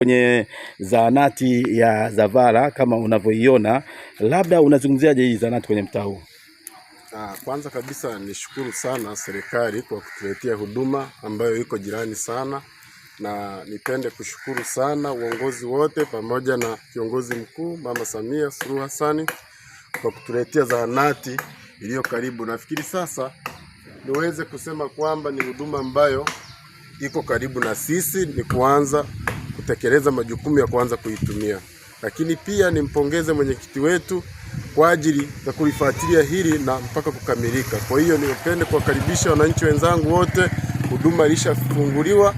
Kwenye zahanati ya Zavala kama unavyoiona, labda unazungumziaje hii zahanati kwenye mtaa huu? Kwanza kabisa nishukuru sana serikali kwa kutuletea huduma ambayo iko jirani sana, na nipende kushukuru sana uongozi wote pamoja na kiongozi mkuu Mama Samia Suluhu Hassan kwa kutuletea zahanati iliyo karibu. Nafikiri sasa niweze kusema kwamba ni huduma ambayo iko karibu na sisi, ni kuanza kutekeleza majukumu ya kuanza kuitumia. Lakini pia nimpongeze mwenyekiti wetu kwa ajili ya kulifuatilia hili na mpaka kukamilika. Kwa hiyo nipende kuwakaribisha wananchi wenzangu wote, huduma ilishafunguliwa,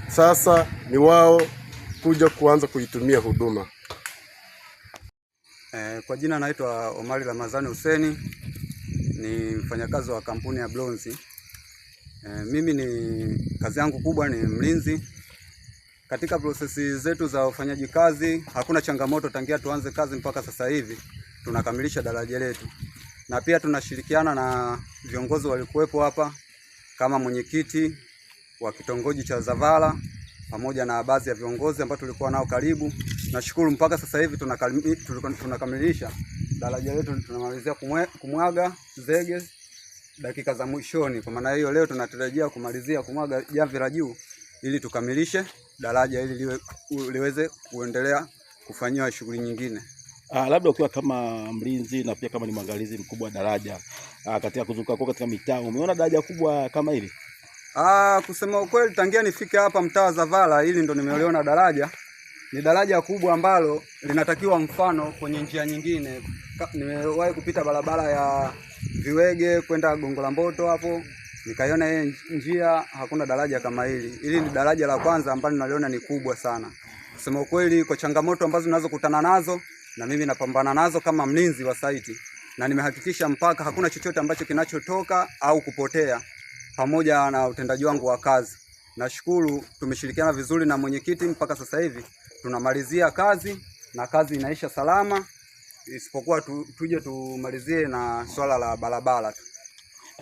sasa ni wao kuja kuanza kuitumia huduma. Kwa jina naitwa Omari Ramadhani Hussein, ni mfanyakazi wa kampuni ya Bronze. Mimi ni kazi yangu kubwa ni mlinzi. Katika prosesi zetu za ufanyaji kazi hakuna changamoto tangia tuanze kazi mpaka sasa hivi tunakamilisha daraja letu, na pia tunashirikiana na viongozi walikuwepo hapa kama mwenyekiti wa kitongoji cha Zavala pamoja na baadhi ya viongozi ambao tulikuwa nao karibu. Nashukuru mpaka sasa hivi tunakamilisha daraja letu, tunamalizia kumwaga zege dakika za mwishoni. Kwa maana hiyo leo tunatarajia kumalizia kumwaga jamvi la juu ili tukamilishe daraja ili liweze kuendelea kufanyiwa shughuli nyingine. Labda ukiwa kama mlinzi na pia kama ni mwangalizi mkubwa wa daraja katika kuzunguka kwa katika mitaa, umeona daraja kubwa kama hili? Kusema ukweli tangia nifike hapa mtaa Zavala hili ndo nimeliona daraja. Ni daraja kubwa ambalo linatakiwa mfano kwenye njia nyingine. Nimewahi kupita barabara ya Viwege kwenda Gongo la Mboto hapo, nikaiona yeye njia hakuna daraja kama hili. Hili ni daraja la kwanza ambalo naliona ni kubwa sana. Kusema ukweli kwa changamoto ambazo ninazokutana nazo na mimi napambana nazo kama mlinzi wa site, na nimehakikisha mpaka hakuna chochote ambacho kinachotoka au kupotea pamoja na utendaji wangu wa kazi. Nashukuru tumeshirikiana vizuri na mwenyekiti mpaka sasa hivi tunamalizia kazi na kazi inaisha salama, isipokuwa tuje tumalizie na swala la barabara tu.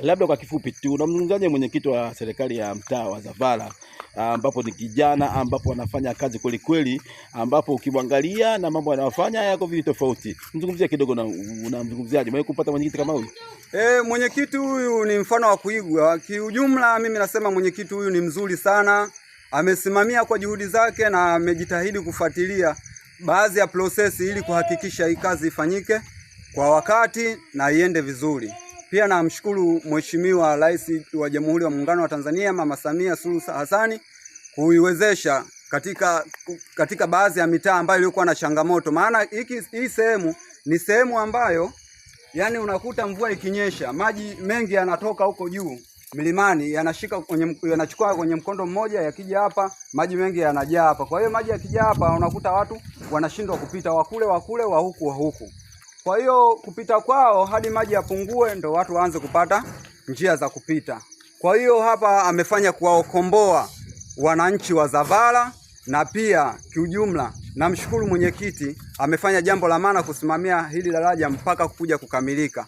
Labda kwa kifupi tu unamzungumzaje mwenyekiti wa serikali ya mtaa wa Zavala ambapo ni kijana ambapo anafanya kazi kweli kweli, ambapo ukimwangalia na mambo anayofanya yako vitu tofauti? Mzungumzia kidogo na unamzungumziaje mwe kupata mwenyekiti kama huyu? Mwenyekiti huyu ni mfano wa kuigwa. Kiujumla mimi nasema mwenyekiti huyu ni mzuri sana. Amesimamia kwa juhudi zake na amejitahidi kufuatilia baadhi ya prosesi ili kuhakikisha hii kazi ifanyike kwa wakati na iende vizuri. Pia namshukuru Mheshimiwa Rais wa Jamhuri ya Muungano wa Tanzania Mama Samia Suluhu Hassan kuiwezesha katika baadhi ya mitaa ambayo ilikuwa na changamoto. Maana hii sehemu ni sehemu ambayo yani unakuta mvua ikinyesha maji mengi yanatoka huko juu milimani yanachukua kwenye mkondo mmoja, yakija hapa maji mengi yanajaa hapa. Kwa hiyo maji yakija hapa unakuta watu wanashindwa kupita, wakule wa huku. Kwa hiyo kupita kwao hadi maji yapungue ndo watu waanze kupata njia za kupita. Kwa hiyo hapa amefanya kuwaokomboa wananchi wa Zavala, na pia kiujumla namshukuru mwenyekiti amefanya jambo la maana kusimamia hili daraja mpaka kuja kukamilika.